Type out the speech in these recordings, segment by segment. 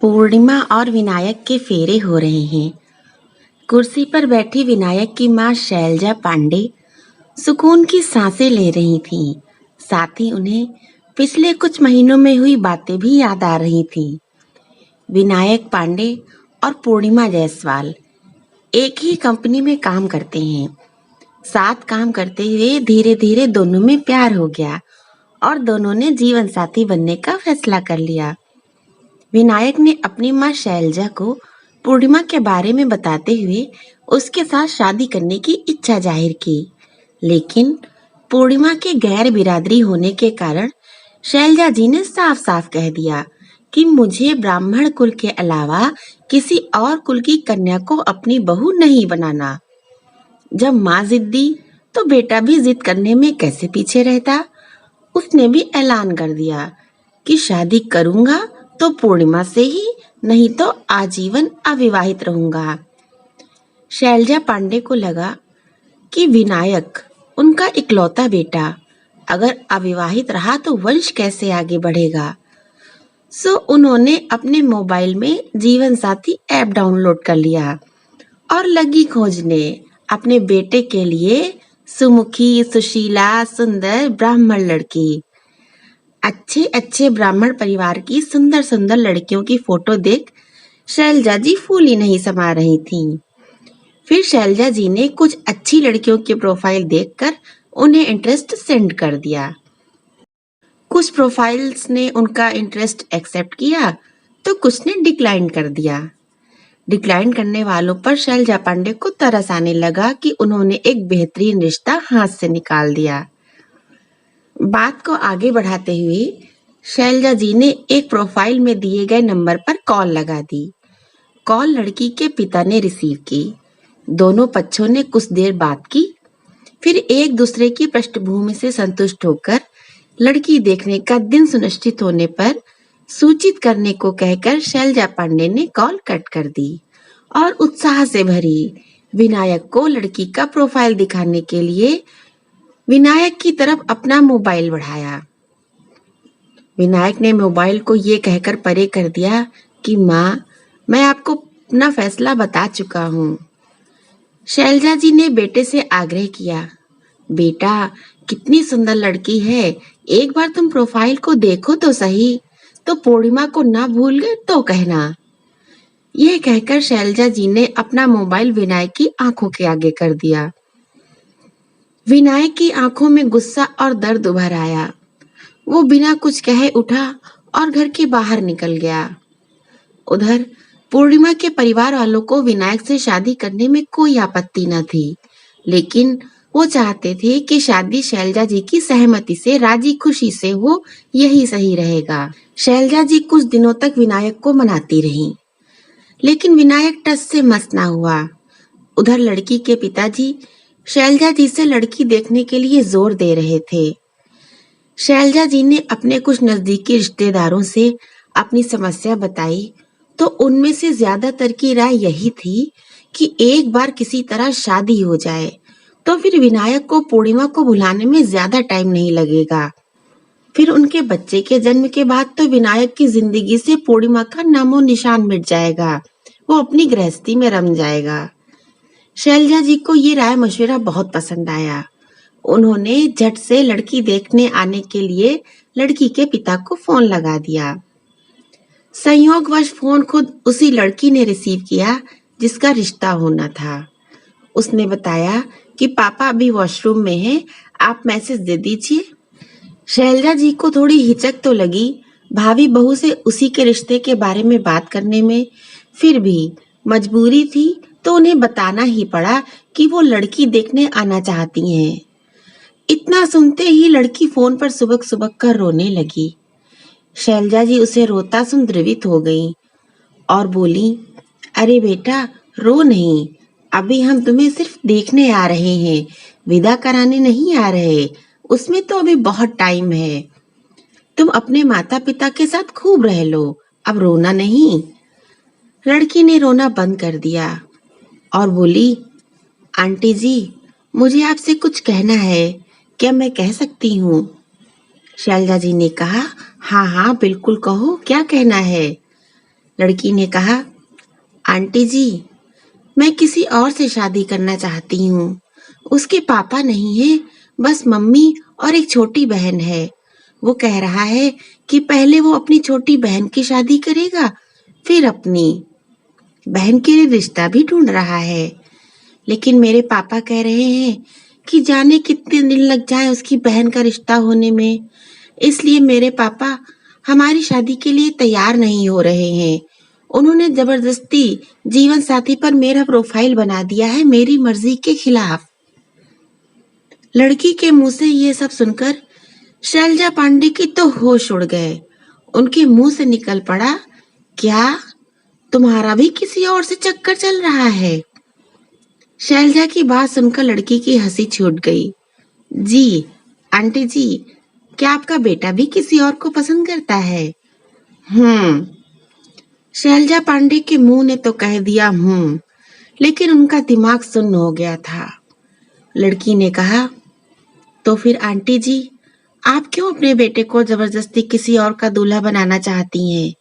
पूर्णिमा और विनायक के फेरे हो रहे हैं। कुर्सी पर बैठी विनायक की माँ शैलजा पांडे सुकून की सांसें ले रही थीं। साथ ही उन्हें पिछले कुछ महीनों में हुई बातें भी याद आ रही थीं। विनायक पांडे और पूर्णिमा जायसवाल एक ही कंपनी में काम करते हैं। साथ काम करते हुए धीरे धीरे दोनों में प्यार हो गया और दोनों ने जीवन साथी बनने का फैसला कर लिया। विनायक ने अपनी माँ शैलजा को पूर्णिमा के बारे में बताते हुए उसके साथ शादी करने की इच्छा जाहिर की, लेकिन पूर्णिमा के गैर बिरादरी होने के कारण शैलजा जी ने साफ साफ कह दिया कि मुझे ब्राह्मण कुल के अलावा किसी और कुल की कन्या को अपनी बहू नहीं बनाना। जब माँ जिद्दी तो बेटा भी जिद करने में कैसे पीछे रहता। उसने भी ऐलान कर दिया कि शादी करूंगा तो पूर्णिमा से ही, नहीं तो आजीवन अविवाहित रहूंगा। शैलजा पांडे को लगा कि विनायक उनका इकलौता बेटा अगर अविवाहित रहा तो वंश कैसे आगे बढ़ेगा। सो उन्होंने अपने मोबाइल में जीवन साथी ऐप डाउनलोड कर लिया और लगी खोजने अपने बेटे के लिए सुमुखी, सुशीला, सुंदर ब्राह्मण लड़की। अच्छे अच्छे ब्राह्मण परिवार की सुंदर सुंदर लड़कियों की फोटो देख शैलजा जी फूली नहीं समा रही थीं। फिर शैलजा जी ने कुछ अच्छी लड़कियों की प्रोफाइल देखकर उन्हें इंटरेस्ट सेंड कर दिया। कुछ प्रोफाइल्स ने उनका इंटरेस्ट एक्सेप्ट किया तो कुछ ने डिक्लाइन कर दिया। डिक्लाइन करने वालों पर शैलजा पांडे को तरस आने लगा कि उन्होंने एक बेहतरीन रिश्ता हाथ से निकाल दिया। बात को आगे बढ़ाते हुए शैलजा जी ने एक प्रोफाइल में दिए गए नंबर पर कॉल लगा दी। कॉल लड़की के पिता ने रिसीव की। दोनों पक्षों ने कुछ देर बात की, फिर एक दूसरे की पृष्ठभूमि से संतुष्ट होकर लड़की देखने का दिन सुनिश्चित होने पर सूचित करने को कहकर शैलजा पांडे ने कॉल कट कर दी और उत्साह से भरी विनायक को लड़की का प्रोफाइल दिखाने के लिए विनायक की तरफ अपना मोबाइल बढ़ाया। विनायक ने मोबाइल को ये कहकर परे कर दिया कि माँ, मैं आपको अपना फैसला बता चुका हूँ। शैलजा जी ने बेटे से आग्रह किया, बेटा कितनी सुंदर लड़की है, एक बार तुम प्रोफाइल को देखो तो सही, तो पूर्णिमा को ना भूल गए तो कहना। यह कहकर शैलजा जी ने अपना मोबाइल विनायक की आंखों के आगे कर दिया। विनायक की आंखों में गुस्सा और दर्द उभर आया। वो बिना कुछ कहे उठा और घर के बाहर निकल गया। उधर पूर्णिमा के परिवार वालों को विनायक से शादी करने में कोई आपत्ति न थी, लेकिन वो चाहते थे कि शादी शैलजा जी की सहमति से राजी खुशी से हो, यही सही रहेगा। शैलजा जी कुछ दिनों तक विनायक को मनाती रहीं, लेकिन विनायक टस से मस ना हुआ। उधर लड़की के पिताजी शैलजा जी से लड़की देखने के लिए जोर दे रहे थे। शैलजा जी ने अपने कुछ नजदीकी रिश्तेदारों से अपनी समस्या बताई तो उनमें से ज्यादातर की राय यही थी कि एक बार किसी तरह शादी हो जाए तो फिर विनायक को पूर्णिमा को भुलाने में ज्यादा टाइम नहीं लगेगा। फिर उनके बच्चे के जन्म के बाद तो विनायक की जिंदगी से पूर्णिमा का नामो निशान मिट जाएगा, वो अपनी गृहस्थी में रम जाएगा। शैलजा जी को ये राय मशवरा बहुत पसंद आया। उन्होंने झट से लड़की देखने आने के लिए लड़की के पिता को फोन लगा दिया। संयोगवश फोन खुद उसी लड़की ने रिसीव किया जिसका रिश्ता होना था। उसने बताया कि पापा अभी वॉशरूम में हैं, आप मैसेज दे दीजिए। शैलजा जी को थोड़ी हिचक तो लगी भाभी बहू से उसी के रिश्ते के बारे में बात करने में, फिर भी मजबूरी थी तो उन्हें बताना ही पड़ा कि वो लड़की देखने आना चाहती हैं। इतना सुनते ही लड़की फोन पर सुबक सुबक कर रोने लगी। शैलजा जी उसे रोता सुन द्रवित हो गईं और बोली, अरे बेटा रो नहीं, अभी हम तुम्हें सिर्फ देखने आ रहे हैं, विदा कराने नहीं आ रहे, उसमें तो अभी बहुत टाइम है। तुम अपने माता पिता के साथ खूब रह लो, अब रोना नहीं। लड़की ने रोना बंद कर दिया और बोली, आंटी जी मुझे आपसे कुछ कहना है, क्या मैं कह सकती हूँ? शैलजा जी ने कहा, हाँ हाँ बिल्कुल कहो, क्या कहना है? लड़की ने कहा, आंटी जी, मैं किसी और से शादी करना चाहती हूँ। उसके पापा नहीं है, बस मम्मी और एक छोटी बहन है। वो कह रहा है कि पहले वो अपनी छोटी बहन की शादी करेगा, फिर अपनी। बहन के लिए रिश्ता भी ढूंढ रहा है, लेकिन मेरे पापा कह रहे हैं कि जाने कितने दिन लग जाए उसकी बहन का रिश्ता होने में। इसलिए मेरे पापा हमारी शादी के लिए तैयार नहीं हो रहे हैं। उन्होंने जबरदस्ती जीवन साथी पर मेरा प्रोफाइल बना दिया है, मेरी मर्जी के खिलाफ। लड़की के मुंह से ये सब सुनकर शैलजा पांडे की तो होश उड़ गए। उनके मुंह से निकल पड़ा, क्या तुम्हारा भी किसी और से चक्कर चल रहा है? शैलजा की बात सुनकर लड़की की हंसी छूट गई। जी आंटी जी, क्या आपका बेटा भी किसी और को पसंद करता है? शैलजा पांडे के मुंह ने तो कह दिया लेकिन उनका दिमाग सुन्न हो गया था। लड़की ने कहा, तो फिर आंटी जी, आप क्यों अपने बेटे को जबरदस्ती किसी और का दूल्हा बनाना चाहती हैं?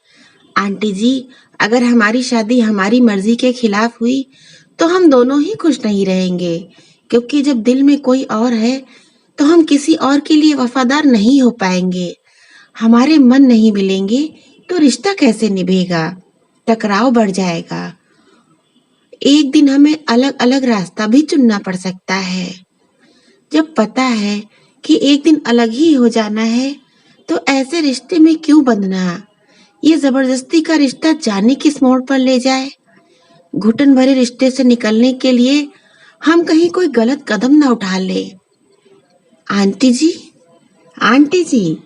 आंटी जी, अगर हमारी शादी हमारी मर्जी के खिलाफ हुई तो हम दोनों ही खुश नहीं रहेंगे, क्योंकि जब दिल में कोई और है तो हम किसी और के लिए वफादार नहीं हो पाएंगे। हमारे मन नहीं मिलेंगे तो रिश्ता कैसे निभेगा? टकराव बढ़ जाएगा। एक दिन हमें अलग अलग रास्ता भी चुनना पड़ सकता है। जब पता है कि एक दिन अलग ही हो जाना है तो ऐसे रिश्ते में क्यों बंधना? ये जबरदस्ती का रिश्ता जाने किस मोड़ पर ले जाए। घुटन भरे रिश्ते से निकलने के लिए हम कहीं कोई गलत कदम ना उठा ले। आंटी जी, आंटी जी।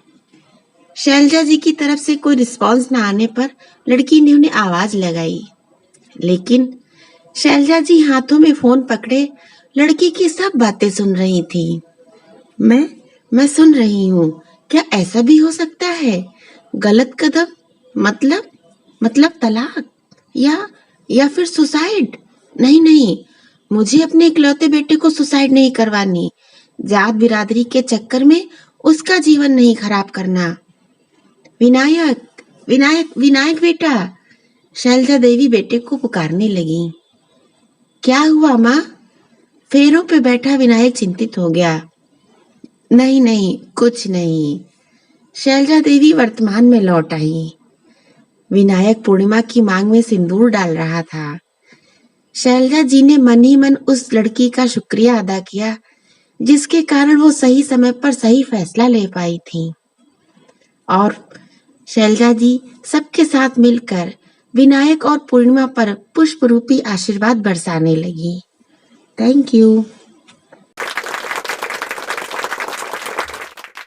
शैलजा जी की तरफ से कोई रिस्पॉन्स न आने पर लड़की ने उन्हें आवाज लगाई, लेकिन शैलजा जी हाथों में फोन पकड़े लड़की की सब बातें सुन रही थी। मैं सुन रही हूँ। क्या ऐसा भी हो सकता है? गलत कदम मतलब तलाक या फिर सुसाइड? नहीं, मुझे अपने इकलौते बेटे को सुसाइड नहीं करवानी। जात बिरादरी के चक्कर में उसका जीवन नहीं खराब करना। विनायक बेटा। शैलजा देवी बेटे को पुकारने लगी। क्या हुआ माँ? फेरों पे बैठा विनायक चिंतित हो गया। नहीं, कुछ नहीं। शैलजा देवी वर्तमान में लौट आई। विनायक पूर्णिमा की मांग में सिंदूर डाल रहा था। शैलजा जी ने मन ही मन उस लड़की का शुक्रिया अदा किया, जिसके कारण वो सही समय पर सही फैसला ले पाई थी। और शैलजा जी सबके साथ मिलकर विनायक और पूर्णिमा पर पुष्प रूपी आशीर्वाद बरसाने लगी। Thank you.